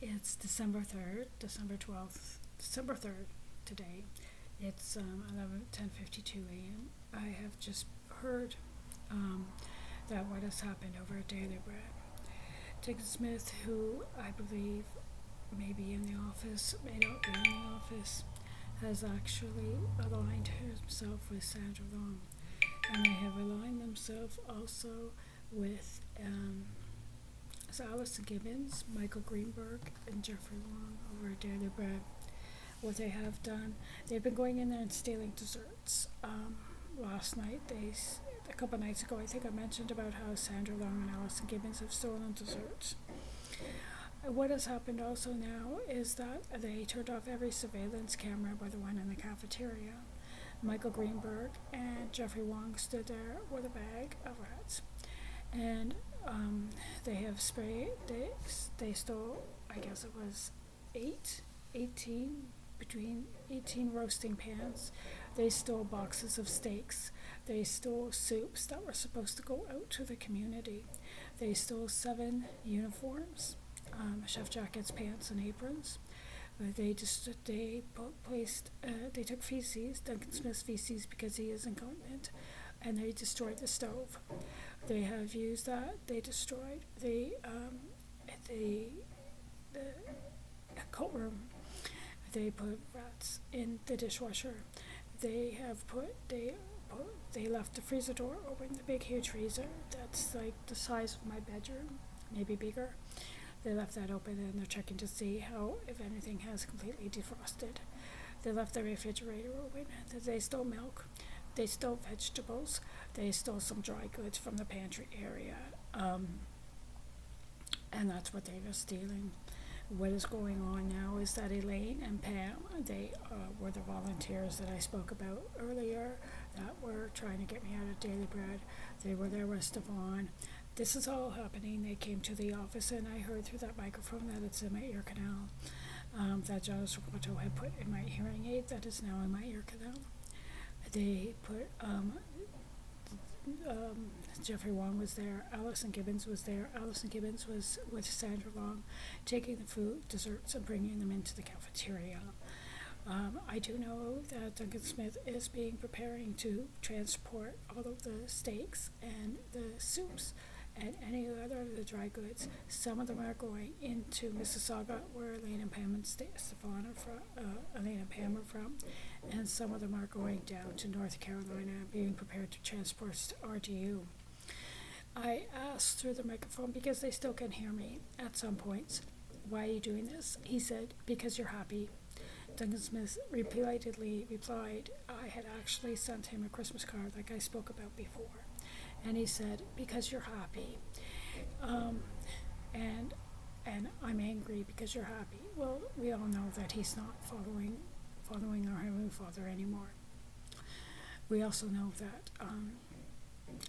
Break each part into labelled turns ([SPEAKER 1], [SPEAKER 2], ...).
[SPEAKER 1] It's December 3rd, December 12th, December 3rd today. It's 10:52 a.m. I have just heard that what has happened over at Daily Bread. Duncan Smith, who I believe may be in the office, may not be in the office, has actually aligned himself with Sandra Long. And they have aligned themselves also with Alison Gibbons, Michael Greenberg, and Jeffrey Wong over at Daily Bread. What they have done, they've been going in there and stealing desserts. Last night, a couple nights ago, I think I mentioned about how Sandra Long and Alison Gibbons have stolen desserts. What has happened also now is that they turned off every surveillance camera by the one in the cafeteria. Michael Greenberg and Jeffrey Wong stood there with a bag of rats, and they have sprayed. They stole, I guess it was 18 between 18 roasting pans. They stole boxes of steaks. They stole soups that were supposed to go out to the community. They stole 7 uniforms, chef jackets, pants, and aprons. They took feces, Duncan Smith's feces, because he is incontinent, and they destroyed the stove. They have used that. They destroyed the coat room. They put rats in the dishwasher. They left the freezer door open, the big huge freezer that's like the size of my bedroom, maybe bigger. They left that open, and they're checking to see how, if anything has completely defrosted. They left the refrigerator open. They stole milk. They stole vegetables. They stole some dry goods from the pantry area. And that's what they were stealing. What is going on now is that Elaine and Pam, they were the volunteers that I spoke about earlier that were trying to get me out of Daily Bread. They were there with Stefan. This is all happening. They came to the office, and I heard through that microphone that it's in my ear canal, that Jonas Roboto had put in my hearing aid that is now in my ear canal. They put, Jeffrey Wong was there, Alison Gibbons was there. Alison Gibbons was with Sandra Long, taking the food, desserts, and bringing them into the cafeteria. I do know that Duncan Smith is preparing to transport all of the steaks and the soups and any other of the dry goods. Some of them are going into Mississauga, where Elaine and Pam and Stefan are from, Elaine and Pam are from, and some of them are going down to North Carolina, being prepared to transport to RDU. I asked through the microphone, because they still can hear me at some points, why are you doing this? He said, because you're happy. Duncan Smith repeatedly replied, I had actually sent him a Christmas card like I spoke about before. And he said, because you're happy. And I'm angry because you're happy. Well, we all know that he's not following our Heavenly Father anymore. We also know that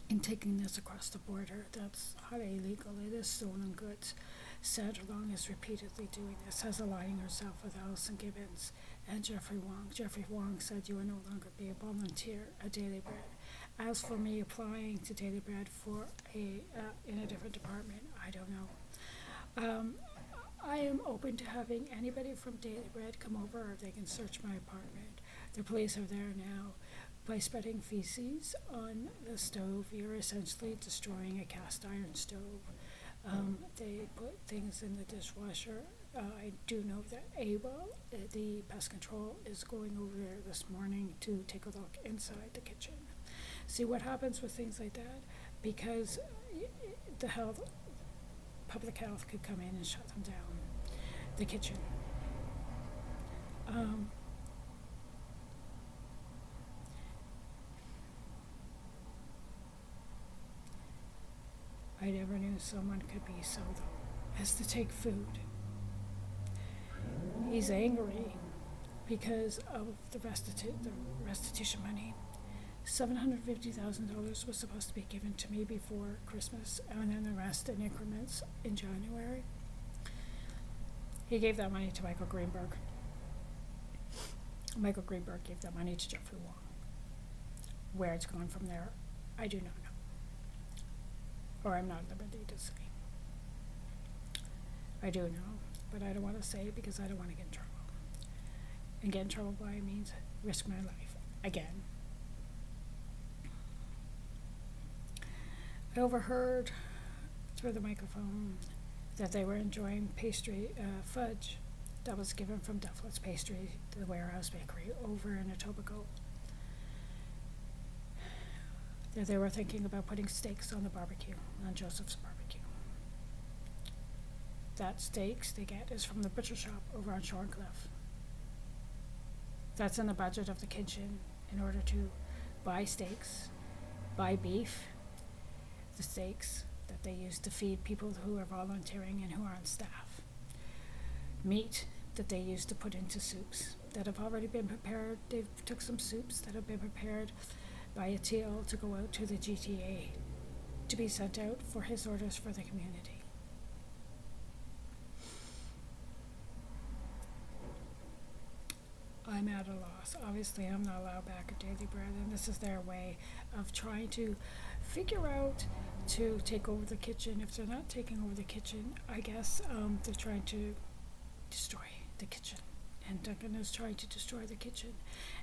[SPEAKER 1] in taking this across the border, that's highly illegal. It is stolen goods. Sandra Long is repeatedly doing this, has aligning herself with Alison Gibbons and Jeffrey Wong. Jeffrey Wong said, you will no longer be a volunteer at Daily Bread. As for me applying to Daily Bread for in a different department, I don't know. I am open to having anybody from Daily Bread come over, or they can search my apartment. The police are there now. By spreading feces on the stove, you're essentially destroying a cast iron stove. They put things in the dishwasher. I do know that AWOL, the pest control, is going over there this morning to take a look inside the kitchen. See what happens with things like that, because public health could come in and shut them down. The kitchen. I never knew someone could be so low as to take food. He's angry because of the restitution money. $750,000 was supposed to be given to me before Christmas, and then the rest in increments in January. He gave that money to Michael Greenberg. Michael Greenberg gave that money to Jeffrey Wong. Where it's gone from there, I do not know. Or I'm not at liberty to say. I do know but I don't want to say it because I don't want to get in trouble. And get in trouble by means risk my life again. I overheard through the microphone that they were enjoying fudge that was given from Dufflet's Pastry, the warehouse bakery over in Etobicoke. That they were thinking about putting steaks on the barbecue, on Joseph's barbecue. That steaks they get is from the butcher shop over on Shorncliffe. That's in the budget of the kitchen in order to buy steaks, buy beef, the steaks that they use to feed people who are volunteering and who are on staff. Meat that they use to put into soups that have already been prepared. They've took some soups that have been prepared by a TL to go out to the GTA to be sent out for his orders for the community. I'm at a loss. Obviously, I'm not allowed back at Daily Bread, and this is their way of trying to figure out to take over the kitchen. If they're not taking over the kitchen, I guess they're trying to destroy the kitchen. And Duncan is trying to destroy the kitchen.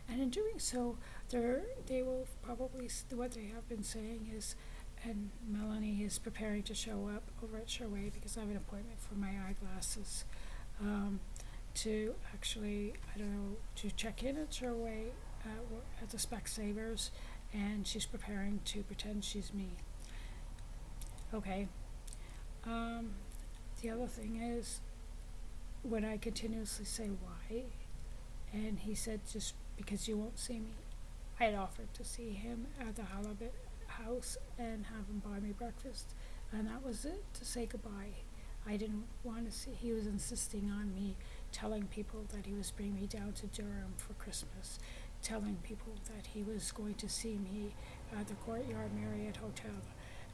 [SPEAKER 1] And in doing so, they will probably, what they have been saying is, and Melanie is preparing to show up over at Sherway because I have an appointment for my eyeglasses. To actually, to check in at Sherway at the Specsavers, and she's preparing to pretend she's me. Okay. The other thing is, when I continuously say why, and he said just because you won't see me, I had offered to see him at the Halibut house and have him buy me breakfast, and that was it, to say goodbye. I didn't want to see, he was insisting on me telling people that he was bringing me down to Durham for Christmas, telling people that he was going to see me at the Courtyard Marriott Hotel.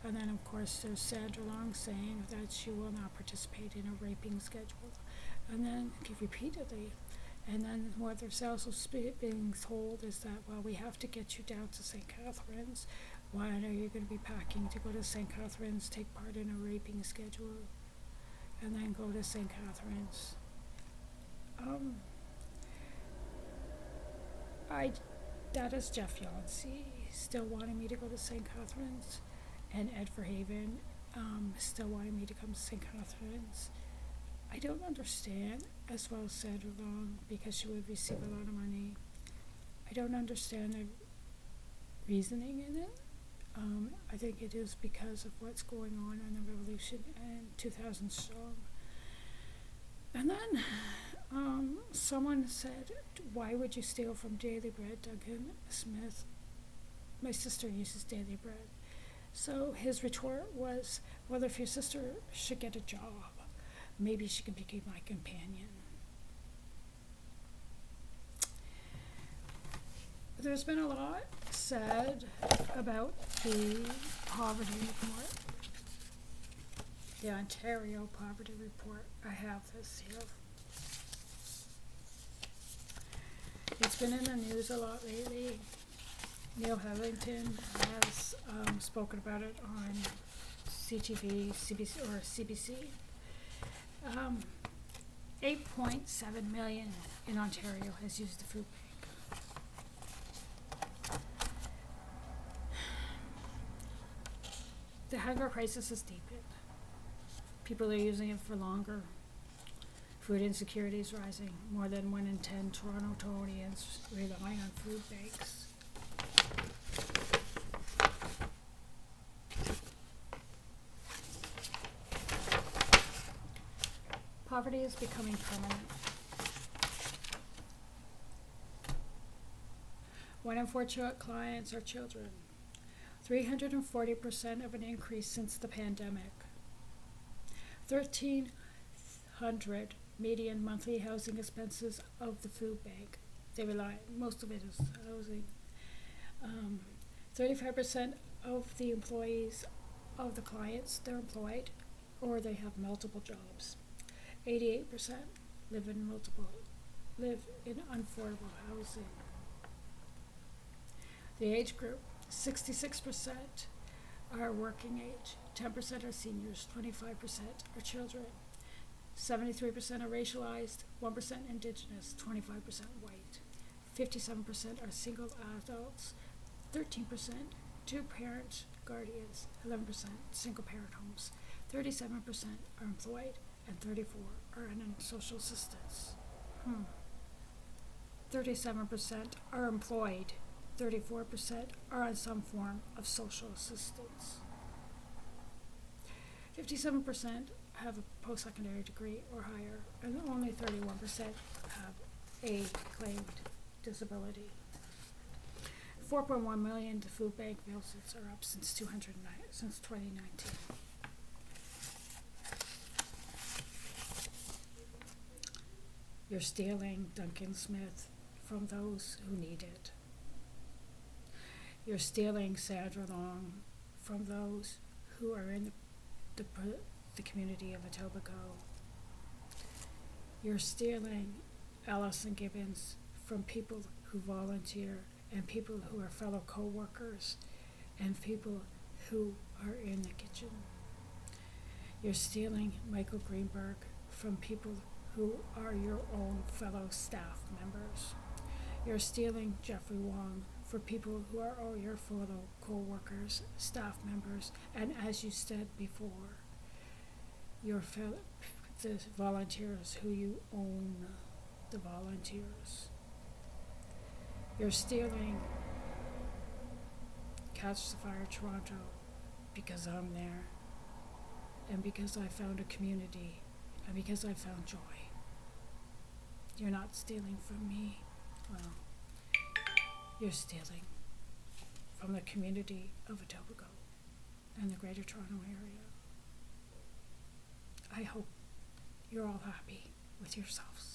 [SPEAKER 1] And then, of course, there's Sandra Long saying that she will not participate in a raping schedule. And then, repeatedly, and then what they're also being told is that, well, we have to get you down to St. Catharines. When are you going to be packing to go to St. Catharines, take part in a raping schedule, and then go to St. Catharines? That is Jeff Yancey still wanting me to go to St. Catharines, and Ed Verhaven still wanting me to come to St. Catharines. I don't understand, as well as Sandra Long, because she would receive a lot of money. I don't understand the reasoning in it. I think it is because of what's going on in the revolution and 2000 strong. And then someone said, why would you steal from Daily Bread, Duncan Smith? My sister uses Daily Bread. So his retort was, well, if your sister should get a job, maybe she can become my companion. There's been a lot said about the poverty report, the Ontario Poverty Report. I have this here. It's been in the news a lot lately. Neil Hellington has spoken about it on CTV, CBC. 8.7 million in Ontario has used the food bank. The hunger crisis has deepened. People are using it for longer. Food insecurity is rising. More than 1 in 10 Torontonians rely on food banks. Poverty is becoming permanent. 1 in 4 clients are children. 340% of an increase since the pandemic. 1,300 median monthly housing expenses of the food bank. They rely, most of it is housing. 35% of the employees of the clients, they're employed or they have multiple jobs. 88% live in unaffordable housing. The age group, 66% are working age, 10% are seniors, 25% are children. 73% are racialized, 1% indigenous, 25% white. 57% are single adults, 13% two-parent guardians, 11% single-parent homes, 37% are employed, and 34% are in social assistance. 37% are employed, 34% are on some form of social assistance. 57% have a post-secondary degree or higher, and only 31% have a claimed disability. 4.1 million food bank visits are up since 2019. You're stealing Duncan Smith from those who need it. You're stealing Sandra Long from those who are in the community of Etobicoke. You're stealing Allison Gibbons from people who volunteer and people who are fellow co-workers and people who are in the kitchen. You're stealing Michael Greenberg from people who are your own fellow staff members. You're stealing Jeffrey Wong for people who are all your fellow co-workers, staff members, and as you said before, your the volunteers who you own the volunteers. You're stealing Catch the Fire Toronto because I'm there and because I found a community and because I found joy. You're not stealing from me. Well, you're stealing from the community of Etobicoke and the Greater Toronto Area. I hope you're all happy with yourselves.